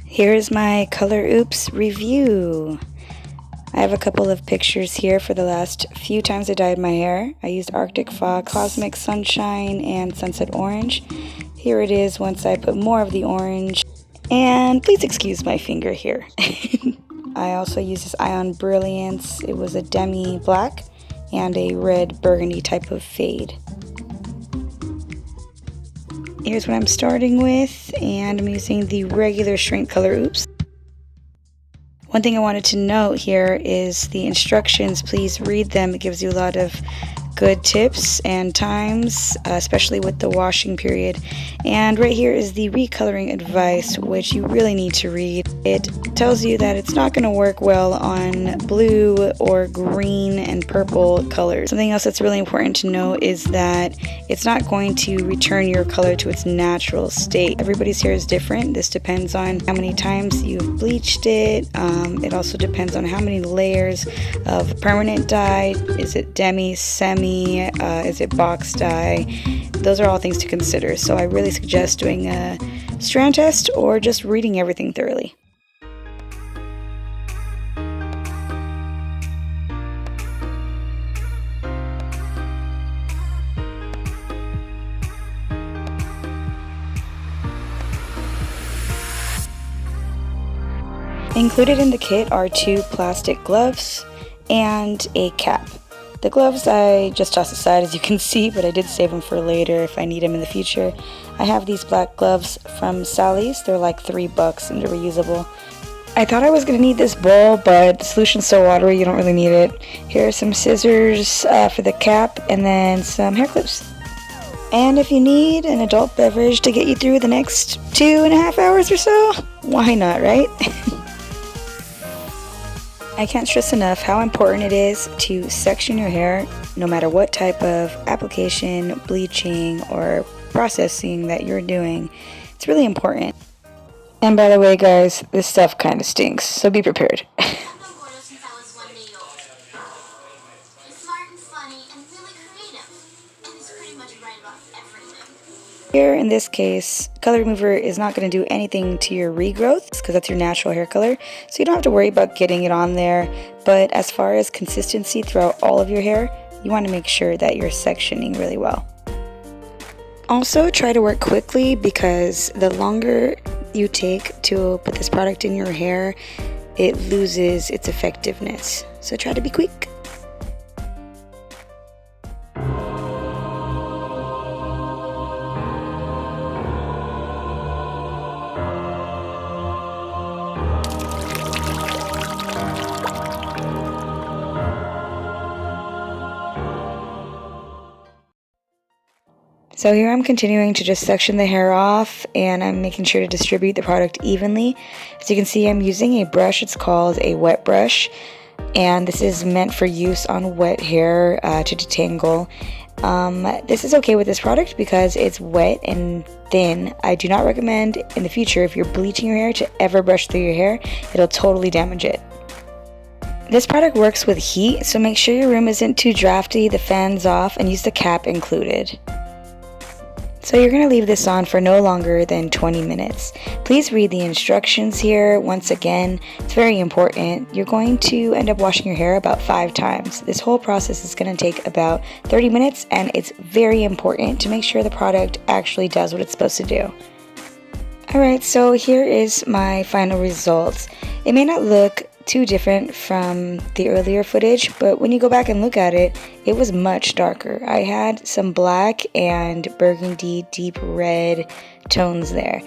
Here's my Color Oops review. I have a couple of pictures here for the last few times I dyed my hair. I used Arctic Fog, Cosmic Sunshine, and Sunset Orange. Here it is once I put more of the orange. And please excuse my finger here. I also used this Ion Brilliance. It was a demi black and a red burgundy type of fade. Here's what I'm starting with, and I'm using the regular strength Color Oops. One thing I wanted to note here is the instructions. Please read them. It gives you a lot of good tips and times, especially with the washing period. And right here is the recoloring advice, which you really need to read. It tells you that it's not going to work well on blue or green and purple colors. Something else that's really important to know is that it's not going to return your color to its natural state. Everybody's hair is different. This depends on how many times you've bleached it. It also depends on how many layers of permanent dye. Is it demi, semi? Is it box dye? Those are all things to consider. So I really suggest doing a strand test or just reading everything thoroughly. Included in the kit are 2 plastic gloves and a cap. The gloves I just tossed aside, as you can see, but I did save them for later if I need them in the future. I have these black gloves from Sally's. They're like $3 and they're reusable. I thought I was going to need this bowl, but the solution's so watery you don't really need it. Here are some scissors for the cap and then some hair clips. And if you need an adult beverage to get you through the next 2.5 hours or so, why not, right? I can't stress enough how important it is to section your hair no matter what type of application, bleaching, or processing that you're doing. It's really important. And by the way, guys, this stuff kind of stinks, so be prepared. Here, in this case, color remover is not going to do anything to your regrowth because that's your natural hair color, so you don't have to worry about getting it on there. But as far as consistency throughout all of your hair, you want to make sure that you're sectioning really well. Also, try to work quickly because the longer you take to put this product in your hair, it loses its effectiveness. So try to be quick. So here I'm continuing to just section the hair off, and I'm making sure to distribute the product evenly. As you can see, I'm using a brush. It's called a wet brush, and this is meant for use on wet hair to detangle. This is okay with this product because it's wet and thin. I do not recommend in the future, if you're bleaching your hair, to ever brush through your hair. It'll totally damage it. This product works with heat, so make sure your room isn't too drafty, the fan's off, and use the cap included. So you're going to leave this on for no longer than 20 minutes. Please read the instructions here. Once again, it's very important. You're going to end up washing your hair about 5 times. This whole process is going to take about 30 minutes, and it's very important to make sure the product actually does what it's supposed to do. Alright, so here is my final results. It may not look too different from the earlier footage, but when you go back and look at it, it was much darker. I had some black and burgundy deep red tones there.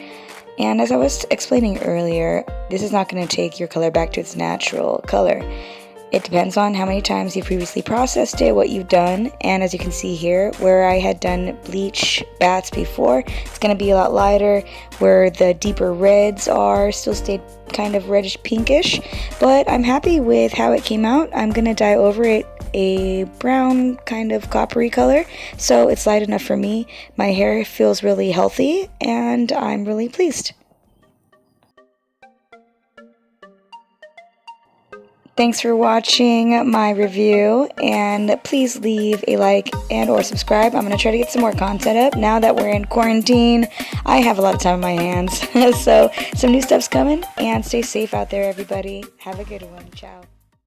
And as I was explaining earlier, this is not going to take your color back to its natural color. It depends on how many times you previously processed it, what you've done, and as you can see here, where I had done bleach bats before, it's going to be a lot lighter. Where the deeper reds are, still stayed kind of reddish pinkish, but I'm happy with how it came out. I'm going to dye over it a brown kind of coppery color, so it's light enough for me. My hair feels really healthy, and I'm really pleased. Thanks for watching my review, and please leave a like and or subscribe. I'm going to try to get some more content up now that we're in quarantine. I have a lot of time on my hands, so some new stuff's coming, and stay safe out there, everybody. Have a good one. Ciao.